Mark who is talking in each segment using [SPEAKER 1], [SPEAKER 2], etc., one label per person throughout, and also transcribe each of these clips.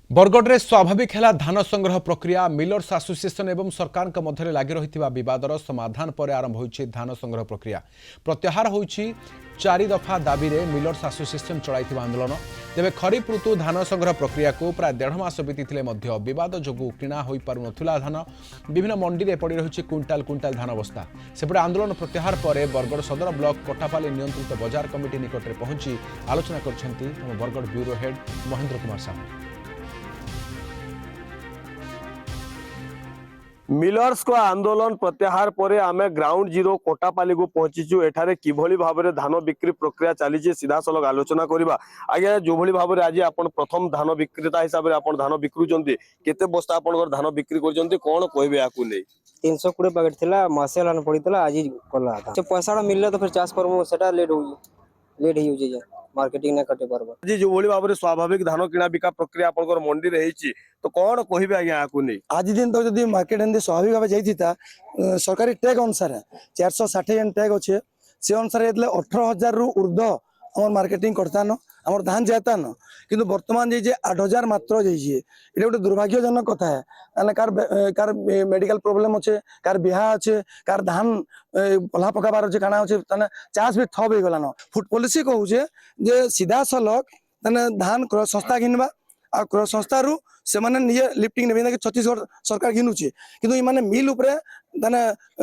[SPEAKER 1] बरगढ़ स्वाभाविक है धान संग्रह प्रक्रिया मिलर्स एसोसिएशन एवं सरकार मध्य लगी रही बदर समाधान पर आरंभ हो धान संग्रह प्रक्रिया प्रत्याहार हो 4 दफा दाबी रे मिलर्स एसोसिएशन चलाई आंदोलन तेज खरीफ ऋतु धान संग्रह प्रक्रिया को प्राय 1.5 मास बीती बद जो किणा हो पार धान विभिन्न मंडी में पड़ी रही क्विंटाल क्विंटाल धान बस्ता सेपटे आंदोलन प्रत्याहार पर बरगढ़ सदर ब्लॉक कोटापाली नियंत्रित बजार कमिटी निकट में पहुंची आलोचना कर Bargarh bureau head Mahendra Kumar Sahu.
[SPEAKER 2] Millers को आंदोलन प्रत्याहार पर आमे ग्राउंड जीरो कोटापाली को पहुंचीचु एठारे किभली भाबरे धान बिक्री प्रक्रिया चली सीधा सलग आलोचना करबा आगे जो भली भाबरे आज आपण प्रथम धान विक्रेता हिसाब रे आपण धान बिक्रुचंती केते बस्ता आपण धान बिक्री करचंती कोन कहबे आकु नै
[SPEAKER 3] 320 पैकेट थिला मासे लान पड़ीतला आज कला था से पैसा मिलले तो फिर चाष करमु सेटा लेट हो जे मार्केटिंग ना कटे परबा
[SPEAKER 2] आज जो भली भाबरे स्वाभाविक धान किना बिका प्रक्रिया आपण मंडी रे हेची तो कोन कहबे आगे आकु नै
[SPEAKER 4] आज दिन तक जदि मार्केट एंदे स्वाभाविक भाव जाइथिता सरकारी टैग अनुसार 460 टैग अच्छे से अनुसार 18,000 रु ऊर्ध्व हमर मार्केटिंग करतान हमर धान जाता न किंतु वर्तमान जे 8,000 मात्र जाइए ये गोटे दुर्भाग्यजनक कथा है माने कार मेडिकल प्रॉब्लम अच्छे कार बिहा अच्छे कार धान पल्हा पकाबार अच्छे काना अच्छे तने चाष भी थब हो गलान फूड पॉलिसी कहूचे जे सीधा सलक तने धान क्रय संस्था घिनबा आ क्रय संस्था रु से माने निजे लिफ्टिंग नेबे कि छत्तीसगढ़ सरकार घिनुचे किंतु माने मिल उपरे तने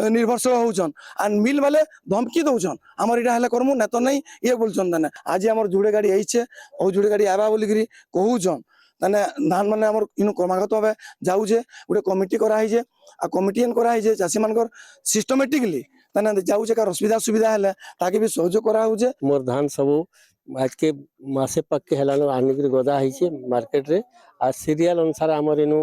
[SPEAKER 4] निर्भरशील होउछन आ मिल वाले धमकी दउछन हमर इटा हला करमु न तो नहीं ये बोलछन तने आज हमर जुड़े गाड़ी आइछे ओ जुड़े गाड़ी आबा बोली करी कहउछन तने धान माने हमर इनु क्रमागत भाबे जाउजे गोटे कमिटी करा हिजे आ कमिटी एन करा हिजे चासी मानकर सिस्टमैटिकली तने जाउजे का सुविधा सुविधा हले ताकि भी सहयोग करा होजे
[SPEAKER 5] मोर धान सब आज के मासे पक के हेलानो आनिक गदा है मार्केट रे आ सीरियल अनुसार आमर इनु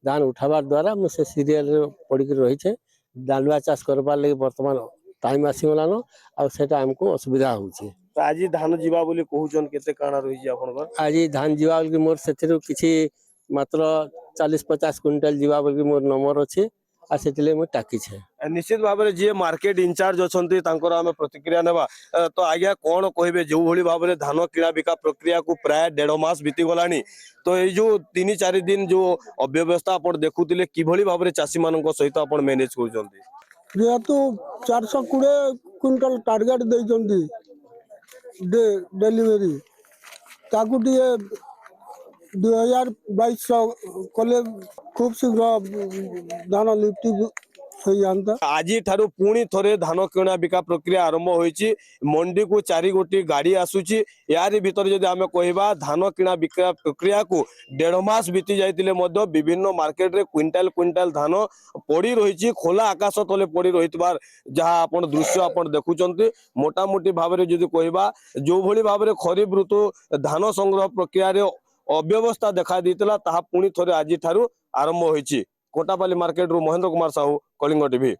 [SPEAKER 5] धान उठाबार द्वारा से सीरियल पड़ी रही है डालुआ चाष करबार लगे वर्तमान टाइम आसीगलानो आ सेटा हमको असुविधा होउछे
[SPEAKER 2] तो आज धान जीवा बोली कहउछन केते काना रही जे आपन
[SPEAKER 5] आज धान जीवा बोली मोर सेथिरु किछि मात्र 40-50 क्विंटल जीवा बोली मोर नंबर अछि आ सेतिले मो टाकी छे
[SPEAKER 2] निश्चित भाव में जी मार्केट इंचार्ज अच्छे आम प्रतिक्रिया नेबा तो आज्ञा कौन कहबे जो भली भाव में धान किणा बिका प्रक्रिया को प्राय 1.5 मास बीती गलानी तो ये जो 3-4 दिन जो अव्यवस्था आप देखुले किभली भाव में चाषी मान सहित आप मैनेज कर
[SPEAKER 6] जेहेतु 420 क्विंटल टार्गेट डेलीवरी ताकू 2022 कले खूब शीघ्र धान लिफ्टिंग
[SPEAKER 2] आज ठारू पुणी थोड़े धान किणा बिका प्रक्रिया आरंभ होईची मंडी को 4 गोटी गाड़ी आसुची यारी भीतर जदि आमे कहबा धान किणा बिका प्रक्रिया को 1.5 मास बीती जाइतिले मध्य विभिन्न मार्केट रे क्विंटाल क्विंटाल धान पड़ी रही खोला आकाश तले पड़ी रहितबार जहां आपण दृश्य आपण देखुचंती मोटा मोटी भाव रे जदि कहबा जो भली भाव रे खरीफ ऋतु धान संग्रह प्रक्रिया रे अव्यवस्था देखा देइतला ताहा पुणी थोड़े आज ठारू आरंभ होईची कोटापाली मार्केट रु महेंद्र कुमार साहू कलिंग टीवी।